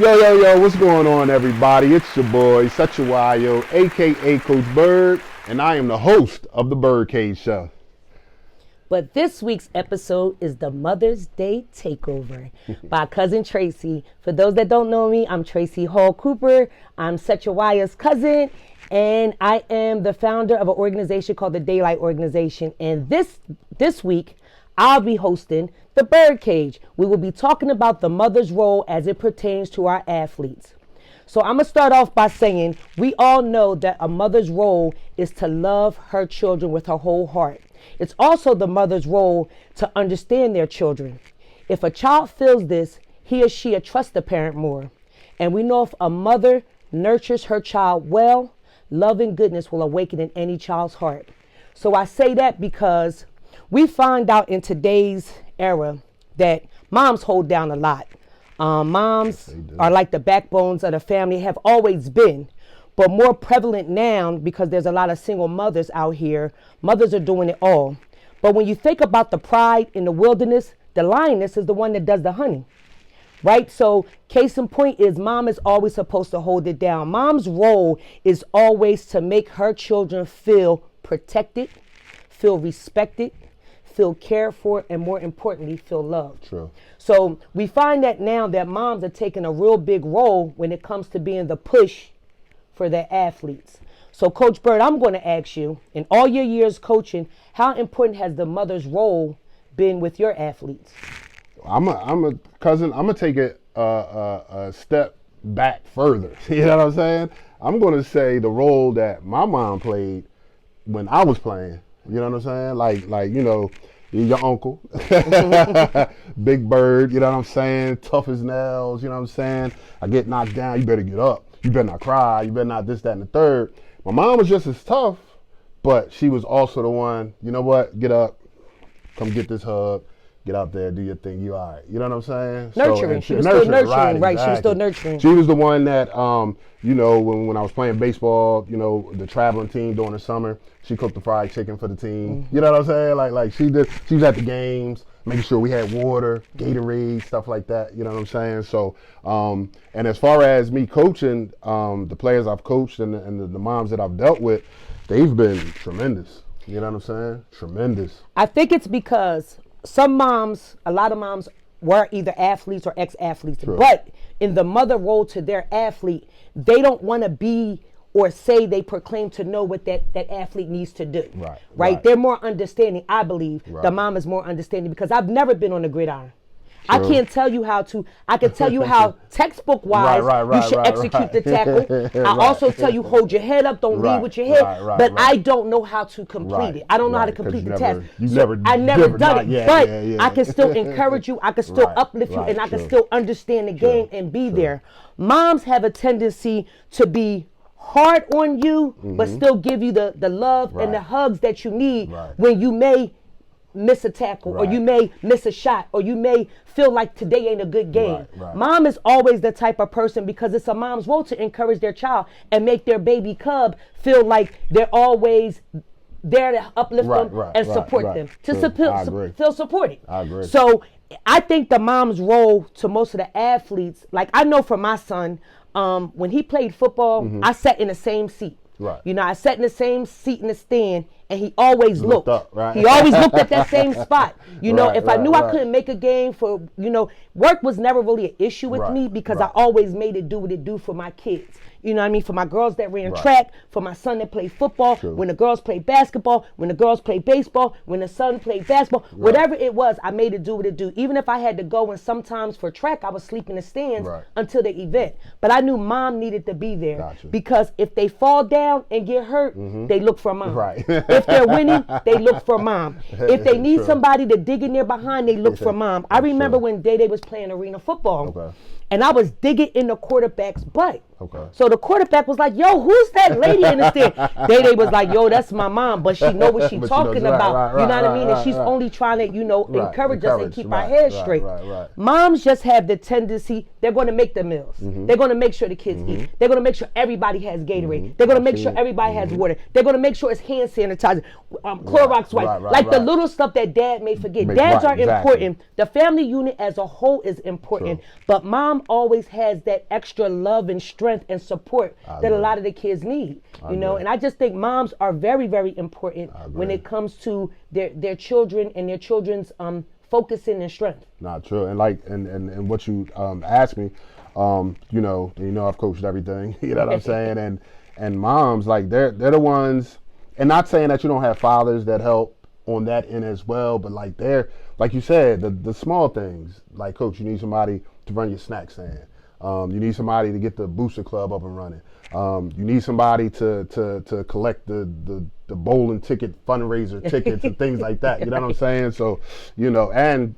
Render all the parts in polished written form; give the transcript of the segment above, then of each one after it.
Yo, what's going on, everybody? It's your boy, Sechuayo, a.k.a. Coach Bird, and I am the host of the ByrdCage show. But this week's episode is the Mother's Day Takeover by Cousin Tracey. For those that don't know me, I'm Tracy Hall Cooper. I'm Sechuayo's cousin, and I am the founder of an organization called the Daylight Organization. And this week, I'll be hosting the ByrdCage. We will be talking about the mother's role as it pertains to our athletes. So I'm going to start off by saying we all know that a mother's role is to love her children with her whole heart. It's also the mother's role to understand their children. If a child feels this, he or she will trust the parent more. And we know if a mother nurtures her child well, love and goodness will awaken in any child's heart. So I say that because we find out in today's era that moms hold down a lot. Moms are like the backbones of the family, have always been, but more prevalent now because there's a lot of single mothers out here. Mothers are doing it all. But when you think about the pride in the wilderness, the lioness is the one that does the hunting, right? So case in point is mom is always supposed to hold it down. Mom's role is always to make her children feel protected, feel respected, feel cared for, and more importantly, feel loved. True. So we find that now that moms are taking a real big role when it comes to being the push for their athletes. So Coach Bird, I'm going to ask you, in all your years coaching, how important has the mother's role been with your athletes? I'm a cousin. I'm gonna take it a step back further. You know what I'm saying? I'm going to say the role that my mom played when I was playing. You know what I'm saying? Like you know, your uncle, Big Bird. You know what I'm saying? Tough as nails. You know what I'm saying? I get knocked down. You better get up. You better not cry. You better not this, that, and the third. My mom was just as tough, but she was also the one, you know what? Get up. Come get this hug. Get out there. Do your thing. You all right. You know what I'm saying? Nurturing. She was still nurturing, right? Exactly. She was still nurturing. She was the one that, you know, when I was playing baseball, you know, the traveling team during the summer, she cooked the fried chicken for the team. Mm-hmm. You know what I'm saying? Like she did. She was at the games, making sure we had water, Gatorade, stuff like that. You know what I'm saying? So, and as far as me coaching, the players I've coached and the moms that I've dealt with, they've been tremendous. You know what I'm saying? Tremendous. I think it's because some moms, a lot of moms were either athletes or ex-athletes, True. But in the mother role to their athlete, they don't want to be or say they proclaim to know what that athlete needs to do. Right? They're more understanding, I believe. Right. The mom is more understanding because I've never been on the gridiron. True. I can't tell you how to. I can tell you how textbook-wise you should execute the tackle. I also tell you hold your head up, don't lead with your head. But I don't know how to complete it. I don't know how to complete the task. I never done it. But I can still encourage you. I can still uplift you, and I can still understand the game and be there. Moms have a tendency to be hard on you, but still give you the love and the hugs that you need when you may miss a tackle or you may miss a shot or you may feel like today ain't a good game. Mom is always the type of person, because it's a mom's role to encourage their child and make their baby cub feel like they're always there to uplift them and support them, to feel supported. I agree. So I think the mom's role to most of the athletes, like I know for my son, when he played football, I sat in the same seat. You know, I sat in the same seat in the stand, and he always looked. Up, He always looked at that same spot. You know, if I knew I couldn't make a game for, you know, work was never really an issue with me because I always made it do what it do for my kids. You know what I mean? For my girls that ran track, for my son that played football, when the girls played basketball, when the girls played baseball, when the son played basketball, whatever it was, I made it do what it do. Even if I had to go, and sometimes for track, I would sleep in the stands until the event. But I knew mom needed to be there because if they fall down and get hurt, they look for mom. If they're winning, they look for mom. If they need somebody to dig in there behind, they look for mom. I remember when Day was playing arena football. And I was digging in the quarterback's butt. So the quarterback was like, yo, who's that lady in the stand? Day was like, yo, that's my mom, but she know what she's talking about. You know what I mean? And she's only trying to, you know, encourage us and keep our heads straight. Moms just have the tendency, they're going to make the meals. They're going to make sure the kids eat. They're going to make sure everybody has Gatorade. They're going to make sure everybody has water. They're going to make sure it's hand sanitizer, Clorox wipe. Like the little stuff that dad may forget. Dads are important. The family unit as a whole is important. But mom always has that extra love and strength and support that a lot of the kids need, you know. And I just think moms are very, very important when it comes to their children and their children's focusing and strength. Not true. And like, and what you asked me, you know, I've coached everything, you know what I'm saying? And moms, like, they're the ones, and not saying that you don't have fathers that help on that end as well, but like they're, like you said, the small things, like, coach, you need somebody to run your snack stand. You need somebody to get the booster club up and running. You need somebody to collect the bowling ticket fundraiser tickets and things like that. You know what I'm saying? So, you know, and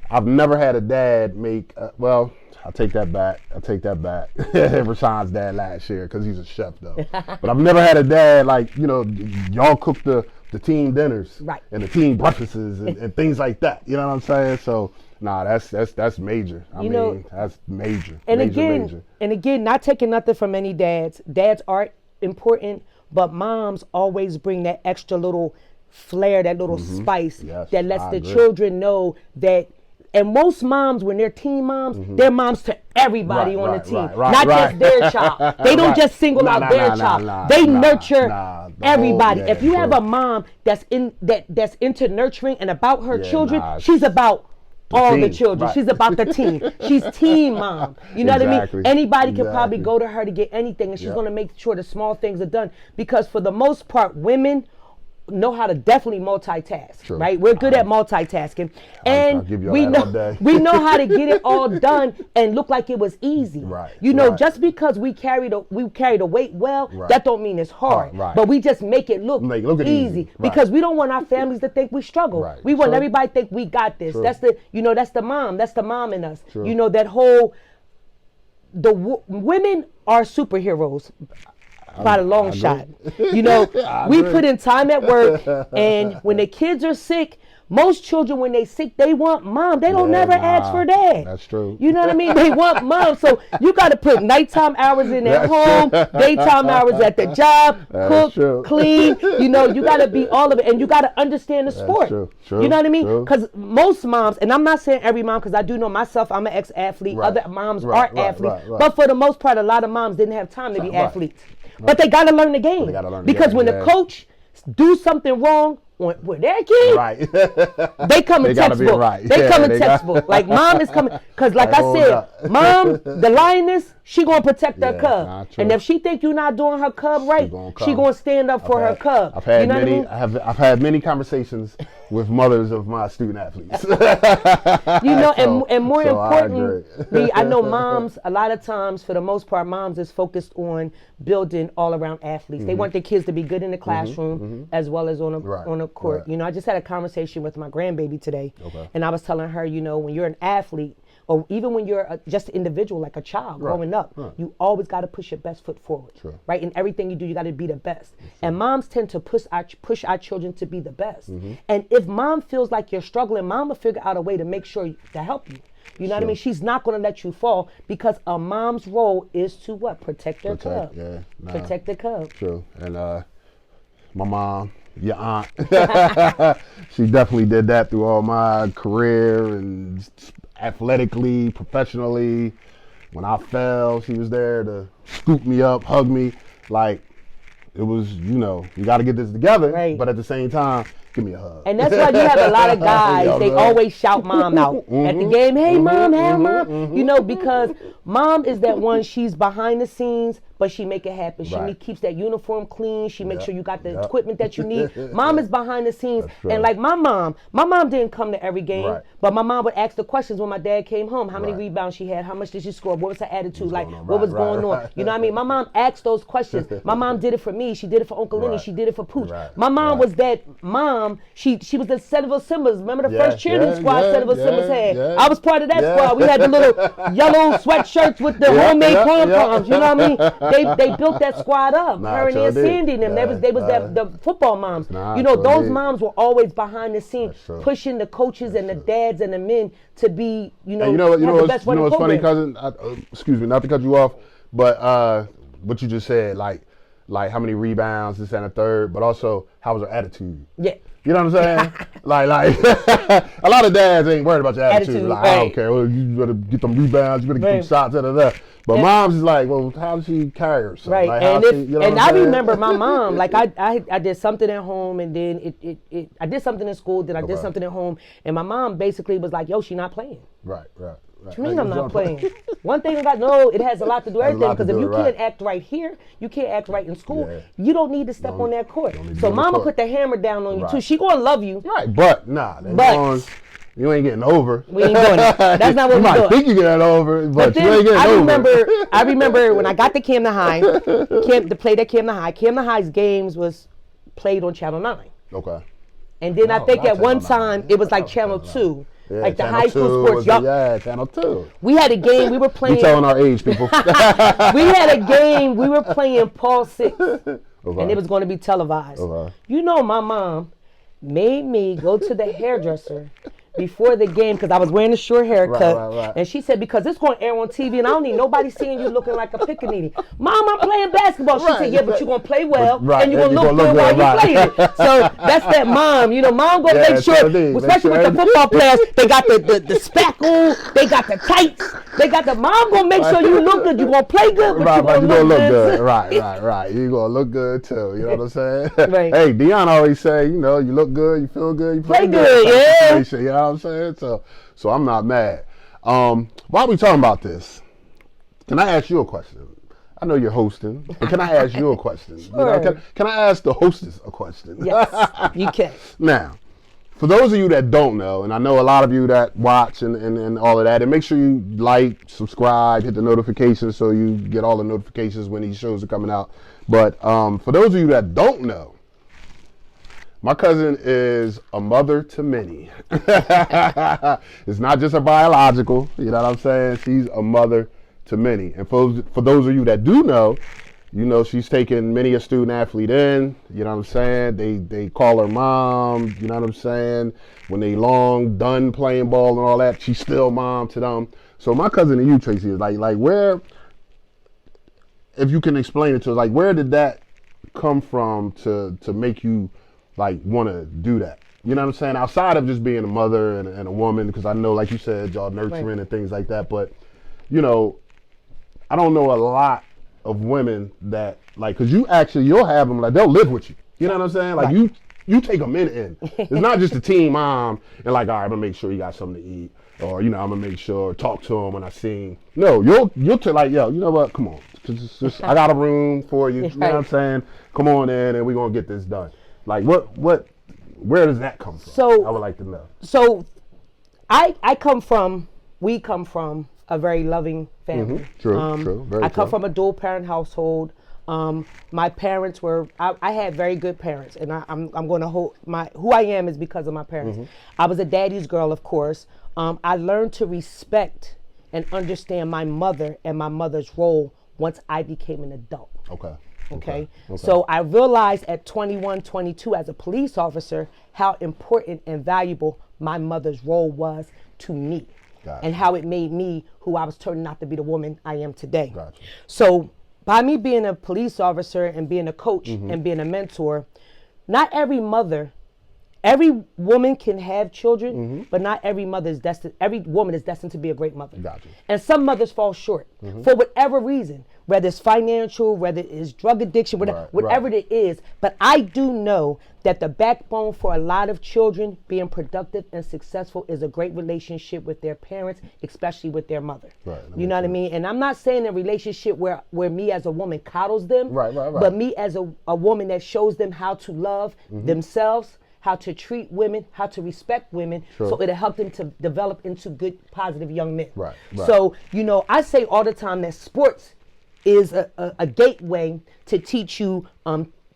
I've never had a dad make, well, I'll take that back. Rashawn's dad last year, because he's a chef though. But I've never had a dad, like, you know, y'all cook the team dinners and the team breakfasts and things like that. You know what I'm saying? So, nah, that's major. I mean, that's major. And major. again, not taking nothing from any dads. Dads are important, but moms always bring that extra little flair, that little spice that lets the children know that. And most moms, when they're teen moms, they're moms to everybody on the team, not just their child. They don't just single out their child. They nurture everybody. If you have a mom that's into nurturing and about her children, she's about all the children. She's about the team. She's team mom. You know what I mean? Anybody can probably go to her to get anything, and she's going to make sure the small things are done. Because for the most part, women know how to definitely multitask, right? We're good at multitasking, and we know how to get it all done and look like it was easy. You know, just because we carry the weight well, that don't mean it's hard. But we just make it look easy because we don't want our families to think we struggle. We want everybody to think we got this. That's the mom. That's the mom in us. You know, that whole women are superheroes. By a long shot. You know, we put in time at work, and when the kids are sick, most children, when they sick, they want mom. They don't never ask for dad. That's true. You know what I mean? They want mom. So you got to put nighttime hours in at home, daytime hours at the job, cook, clean. You know, you got to be all of it, and you got to understand the sport. You know what I mean? Because most moms, and I'm not saying every mom, because I do know myself, I'm an ex-athlete. Other moms are athletes. But for the most part, a lot of moms didn't have time to be athletes. But they got to learn the game. Because when the coach do something wrong with their kid, they come in textbook. They come in textbook. Like, mom is coming. Because like I said, mom, the lioness, she going to protect her cub. And if she think you're not doing her cub right, she going to stand up for her cub. I've had many conversations with mothers of my student athletes. You know, and more importantly, I know moms, a lot of times, for the most part, moms is focused on building all around athletes. They want their kids to be good in the classroom as well as on a court. You know, I just had a conversation with my grandbaby today, and I was telling her, you know, when you're an athlete, or even when you're just an individual, like a child growing up, you always got to push your best foot forward, right? In everything you do, you got to be the best. And moms tend to push our children to be the best. And if mom feels like you're struggling, mom will figure out a way to make sure to help you. You know what I mean? She's not going to let you fall, because a mom's role is to what? Protect her cub. Protect the cub. True. And my mom, your aunt, she definitely did that through all my career and athletically, professionally. When I fell, she was there to scoop me up, hug me. Like, it was, you know, you got to get this together, but at the same time, give me a hug. And that's why you have a lot of guys, they always shout mom out at the game. Hey, mom, hey, mom. You know, because mom is that one, she's behind the scenes, but she make it happen. She keeps that uniform clean. She makes sure you got the equipment that you need. Mom is behind the scenes. And like my mom didn't come to every game, but my mom would ask the questions when my dad came home. How many rebounds she had? How much did she score? What was her attitude? Like, what was going on? You know what I mean? My mom asked those questions. My mom did it for me. She did it for Uncle Lenny. She did it for Pooch. My mom was that mom. She was the Centerville Simbas. Remember the first cheerleading squad Centerville Simbas had? I was part of that squad. We had the little yellow sweatshirts with the homemade pom-poms. You know what I mean? They built that squad up. Her and Aunt Sandy and them. They was the football moms. You know, those moms were always behind the scenes, pushing the coaches and the dads and the men to be, you know, the best what's funny, cousin? Excuse me, not to cut you off, but what you just said, like, like how many rebounds, this and a third, but also how was her attitude. Yeah. You know what I'm saying? like a lot of dads ain't worried about your attitude. Like, I don't care. Well, you better get them rebounds. You better get them shots. But mom's is like, well, how does she carry herself? Right. Like, and I remember my mom, like I did something at home, and then I did something in school, then I did something at home, and my mom basically was like, yo, she not playing. Right. What you mean I'm not playing? One thing about it has a lot to do with everything, because if you can't act right here, you can't act right in school. Yeah. You don't need to step on that court. So mama put the hammer down on you too. She gonna love you. Right, but you ain't getting over. We ain't doing it. That's not what you we're doing. You might think you're getting over, but you ain't getting over. I remember when I got to Camden High, to play at Camden High. Camden High's games was played on Channel 9. Okay. And then I think at one time it was like Channel 2. Yeah, like the Channel high school sports. Yeah, Channel 2. We had a game, we were playing. We telling our age, people. We had a game, we were playing Paul 6. And it was going to be televised. You know, my mom made me go to the hairdresser before the game, because I was wearing a short haircut. Right. And she said, because it's going to air on TV and I don't need nobody seeing you looking like a pickaninny. Mom, I'm playing basketball. She said, yeah, but you're going to play well and you're going to look good while you play it. So that's that mom. You know, mom going to make sure, especially with the football players, they got the spackle, they got the tights, they got the mom going to make sure you look good. You're going to play good, but you're going to look good. Right. You're going to look good too. You know what I'm saying? Right. Hey, Dion always say, you know, you look good, you feel good, you play good. Yeah. You know what I'm saying? So I'm not mad. While we talking about this, can I ask you a question? I know you're hosting, but can I ask you a question? Sure. You know, can I ask the hostess a question? Yes, you can. Now, for those of you that don't know, and I know a lot of you that watch and all of that, and make sure you like, subscribe, hit the notifications so you get all the notifications when these shows are coming out. But for those of you that don't know, my cousin is a mother to many. It's not just a biological, you know what I'm saying? She's a mother to many. And for those of you that do know, you know she's taken many a student athlete in, you know what I'm saying? They call her mom, you know what I'm saying? When they long done playing ball and all that, she's still mom to them. So my cousin and you, Tracey, is like where, if you can explain it to us, like where did that come from to make you like want to do that? You know what I'm saying? Outside of just being a mother and a woman, because I know, like you said, y'all nurturing and things like that. But, you know, I don't know a lot of women that, like, because you'll have them, like, they'll live with you. You know what I'm saying? Like, you take a minute in. It's not just a teen mom and like, all right, I'm going to make sure you got something to eat. Or, you know, I'm going to make sure, talk to him when I see him. No, you'll tell, like, yo, you know what? Come on. Just, I got a room for you. You know what I'm saying? Come on in and we're going to get this done. Like where does that come from? So I would like to know. So we come from a very loving family. True. Very I come from a dual parent household. My parents were, I had very good parents, and I'm going to hold who I am is because of my parents. I was a daddy's girl, of course. I learned to respect and understand my mother and my mother's role once I became an adult. Okay. So I realized at 21, 22 as a police officer how important and valuable my mother's role was to me. And how it made me who I was turning out to be the woman I am today. So by me being a police officer and being a coach and being a mentor, not every woman can have children, but not every woman is destined to be a great mother. And some mothers fall short for whatever reason, whether it's financial, whether it's drug addiction, whatever it is. But I do know that the backbone for a lot of children being productive and successful is a great relationship with their parents, especially with their mother. You know what I mean? And I'm not saying a relationship where me as a woman coddles them, but me as a woman that shows them how to love themselves, how to treat women, how to respect women, so it'll help them to develop into good, positive young men. So, you know, I say all the time that sports is a gateway to teach you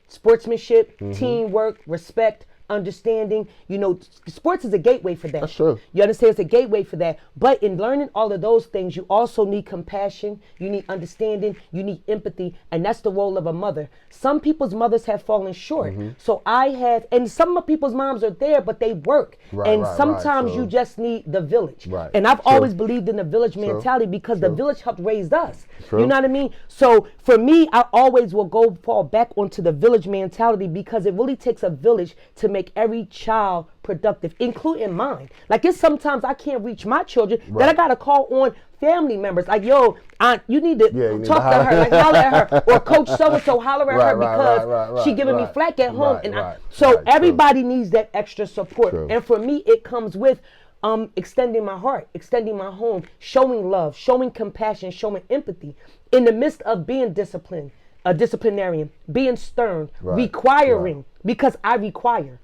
sportsmanship, teamwork, respect, understanding. You know, sports is a gateway for that. That's true. You understand? It's a gateway for that. But in learning all of those things, you also need compassion, you need understanding, you need empathy, and that's the role of a mother. Some people's mothers have fallen short. So I have, and some of people's moms are there, but they work. And sometimes you just need the village. And I've always believed in the village mentality because the village helped raise us. You know what I mean? So for me, I always will fall back onto the village mentality because it really takes a village to make every child productive, including mine. Like it's sometimes I can't reach my children that I gotta call on family members. Like, yo, aunt, you need to talk to her, like holler at her, or coach so-and-so holler at her because she giving me flack at home. So everybody needs that extra support. And for me, it comes with extending my heart, extending my home, showing love, showing compassion, showing empathy in the midst of being disciplined, a disciplinarian, being stern, requiring, because I require.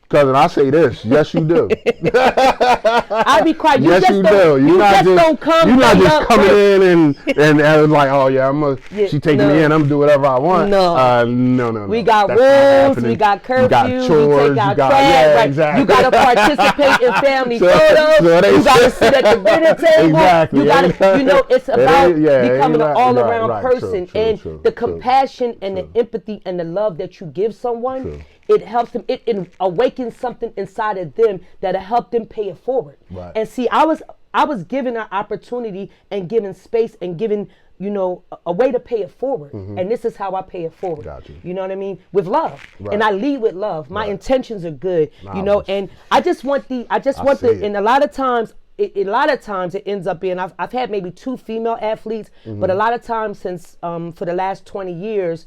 Cousin, I say this. Yes, you do. I require. You yes, just you don't, do. You just don't come. You're not just coming in and like, oh yeah, she taking me in. I'm gonna do whatever I want. No. We got rules. We got curfew. You got chores. We take out trash. Exactly. You got to participate in family photos. You got to sit at the dinner table. Exactly. You got to. You know, it's about becoming an all-around person, and the compassion and the empathy and the love that you give someone. It helps them. It awakens something inside of them that'll help them pay it forward. And see, I was given an opportunity and given space and given, you know, a way to pay it forward. And this is how I pay it forward. You know what I mean? With love. And I lead with love. My intentions are good. You know, and I just want and a lot of times it ends up being, I've had maybe 2 female athletes, but a lot of times since for the last 20 years,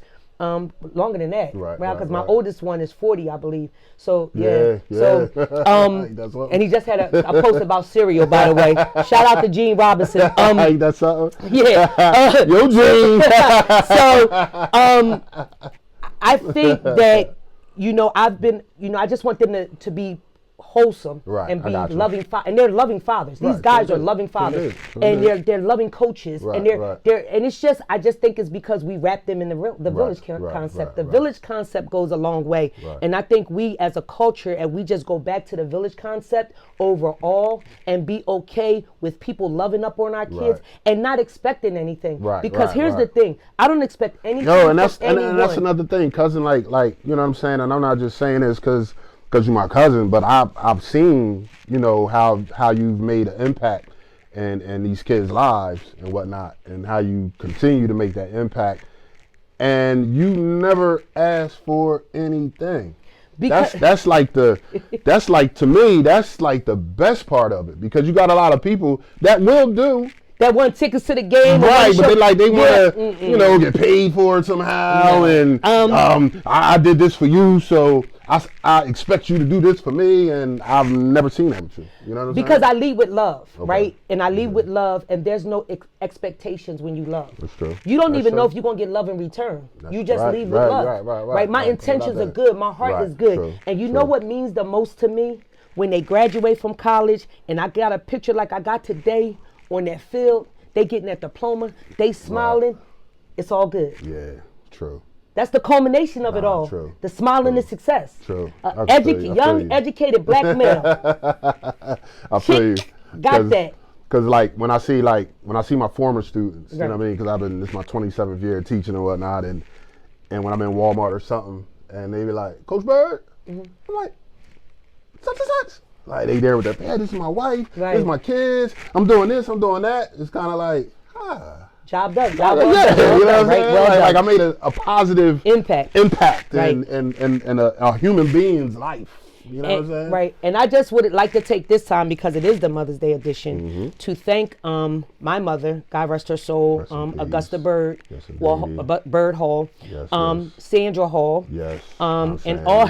longer than that, because my oldest one is 40, I believe. So so and he just had a post about cereal, by the way. Shout out to Gene Robinson. That's something. Yeah, yo, Gene. So I think that I just want them to be wholesome and be loving and they're loving fathers. These guys are loving fathers and they're loving coaches and they're and it's just, I just think it's because we wrap them in the village concept. The village concept goes a long way, and I think we as a culture, and we just go back to the village concept overall and be okay with people loving up on our kids and not expecting anything. Because here's the thing, I don't expect anything. No, and that's another thing, cousin. Like you know what I'm saying, and I'm not just saying this because you're my cousin, but I've seen, you know, how you've made an impact in these kids' lives and whatnot, and how you continue to make that impact, and you never ask for anything. That's like to me, that's like the best part of it, because you got a lot of people that will do. That want tickets to the game, right? But they want to, you know, get paid for it somehow, and I did this for you, so I expect you to do this for me, and I've never seen that with you. You know what I'm saying? Because I lead with love, right? And I lead with love, and there's no expectations when you love. That's true. You don't even know if you're gonna get love in return. You just lead with love, right? My intentions are good. My heart is good, and you know what means the most to me? When they graduate from college, and I got a picture like I got today on that field, they getting that diploma, they smiling, it's all good. Yeah, true. That's the culmination of it all. True. The smile and the success. True. Young, educated black male. I feel you. Got that. Because like when I see my former students, you know what I mean? Because this is my 27th year teaching and whatnot, and when I'm in Walmart or something, and they be like, Coach Byrd, I'm like, such and such. Like they there with their, hey, this is my wife, this is my kids, I'm doing this, I'm doing that. It's kind of like, job done. You know what I'm saying? Like I made a positive impact in a human being's life. You know what I'm saying? Right. And I just would like to take this time, because it is the Mother's Day edition, to thank my mother, God rest her soul, Augusta Byrd, Byrd Hall, Sandra Hall, and all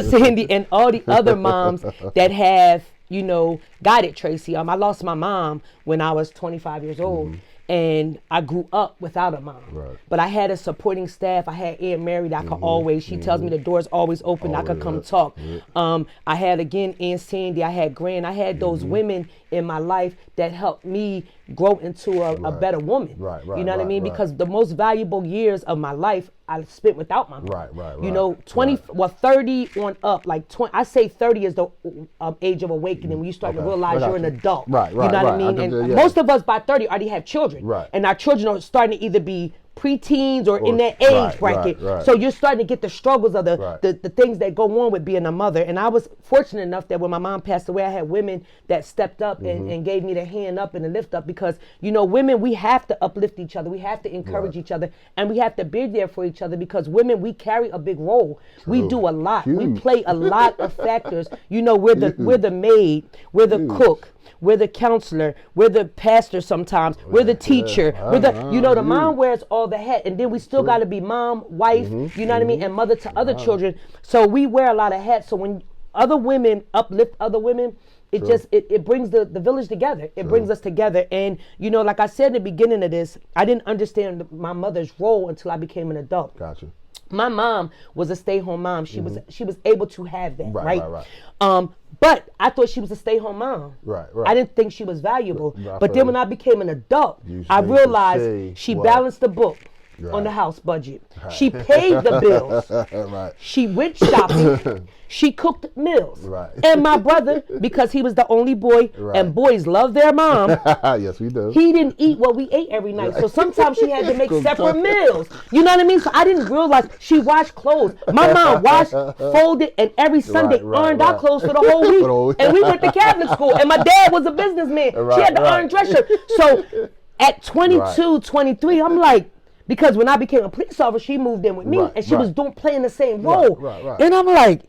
Sandy and all the other moms that have, you know, guided Tracy. I lost my mom when I was 25 years old. And I grew up without a mom. But I had a supporting staff. I had Aunt Mary that I could always, she tells me the door's always open, I could come talk. I had, again, Aunt Sandy, I had Gran, I had those women in my life that helped me grow into a better woman. Right, you know what I mean? Because the most valuable years of my life I spent without my mom. Right. You know, 30 on up, like 20, I say 30 is the age of awakening when you start to realize you're an adult. Right. You know what I mean? And most of us by 30 already have children. Right. And our children are starting to either be preteens or in that age bracket. So you're starting to get the struggles of the things that go on with being a mother. And I was fortunate enough that when my mom passed away, I had women that stepped up and gave me the hand up and the lift up, because, you know, women, we have to uplift each other. We have to encourage each other, and we have to be there for each other, because women, we carry a big role. We do a lot. We play a lot of factors. You know, we're the maid, we're the cook, we're the counselor, we're the pastor sometimes, we're the teacher, we're the, you know, the mom wears all the hat, and then we still got to be mom, wife, you know what I mean, and mother to other children. So we wear a lot of hats. So when other women uplift other women, it just, it brings the village together. It brings us together. And, you know, like I said in the beginning of this, I didn't understand my mother's role until I became an adult. Gotcha. My mom was a stay-home mom. She was able to have that, right? But I thought she was a stay-home mom. Right. I didn't think she was valuable. But then when I became an adult, I realized she balanced the book on the house budget. She paid the bills. She went shopping. She cooked meals. And my brother, because he was the only boy, and boys love their mom. Yes, we do. He didn't eat what we ate every night. So sometimes she had to make separate meals. You know what I mean? So I didn't realize she washed clothes. My mom washed, folded, and every Sunday ironed our clothes for the whole week. And we went to Catholic school. And my dad was a businessman. She had to iron dress shirt. So at 22, 23, I'm like, because when I became a police officer, she moved in with me, and she was playing the same role. And I'm like,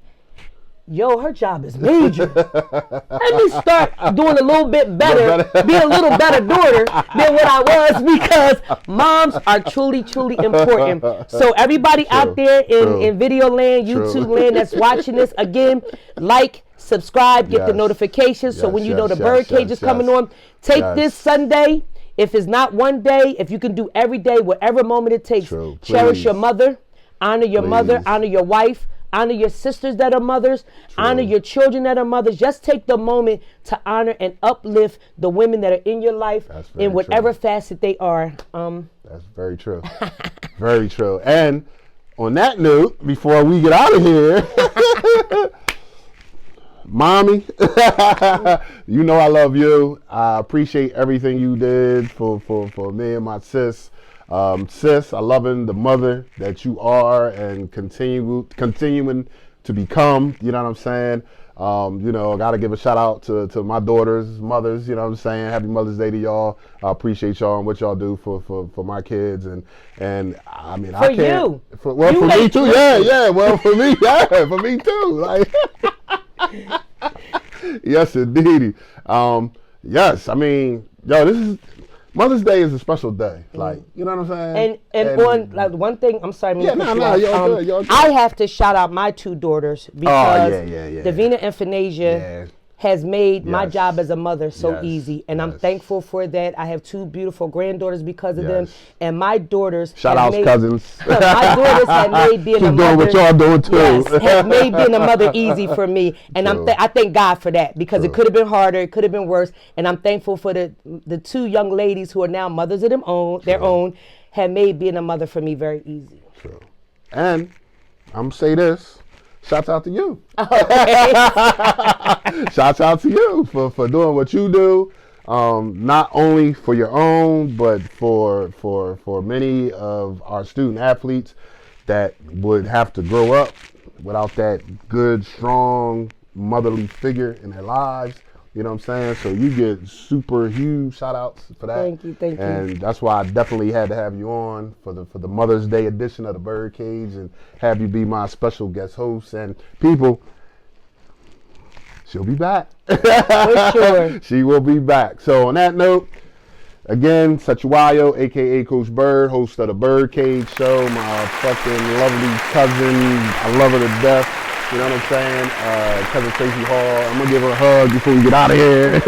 yo, her job is major. Let me start doing a little bit better, be a little better daughter than what I was, because moms are truly, truly important. So everybody out there in video land, YouTube land that's watching this, again, like, subscribe, get the notifications, so when you know the ByrdCage is coming on, take this Sunday. If it's not one day, if you can do every day, whatever moment it takes, cherish your mother, honor your mother, honor your wife, honor your sisters that are mothers, honor your children that are mothers. Just take the moment to honor and uplift the women that are in your life in whatever facet they are. That's very true. Very true. And on that note, before we get out of here, Mommy, you know I love you. I appreciate everything you did for me and my sis. Sis, I loving the mother that you are and continuing to become, you know what I'm saying? You know, I got to give a shout out to my daughters, mothers, you know what I'm saying? Happy Mother's Day to y'all. I appreciate y'all and what y'all do for my kids. And I mean, I can't. For me too. Yeah. Well, for me, for me too. Like, yes, indeed. Yes, I mean, yo, this is Mother's Day is a special day. Like, you know what I'm saying? And on like one thing, I'm sorry, y'all good. I have to shout out my two daughters, because Davina and Phanasia has made my job as a mother so easy, and I'm thankful for that. I have two beautiful granddaughters because of them, and my daughters shout out cousins. My daughters have made being a mother. What y'all doing too? Have made being a mother easy for me, and I thank God for that, because it could have been harder, it could have been worse, and I'm thankful for the two young ladies who are now mothers of their own, have made being a mother for me very easy. True. And I'm gonna say this. Shouts out to you. Shouts out to you for doing what you do, not only for your own, but for many of our student athletes that would have to grow up without that good, strong, motherly figure in their lives. You know what I'm saying? So you get super huge shout outs for that. Thank you. And that's why I definitely had to have you on for the Mother's Day edition of the ByrdCage, and have you be my special guest host. And people, she'll be back. For sure. She will be back. So on that note, again, Sechuayo, aka Coach Byrd, host of the ByrdCage show, my fucking lovely cousin. I love her to death. You know what I'm saying? Cousin Tracey Hall. I'm going to give her a hug before we get out of here.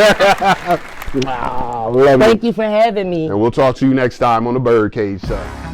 Wow, Thank you for having me. And we'll talk to you next time on the ByrdCage show.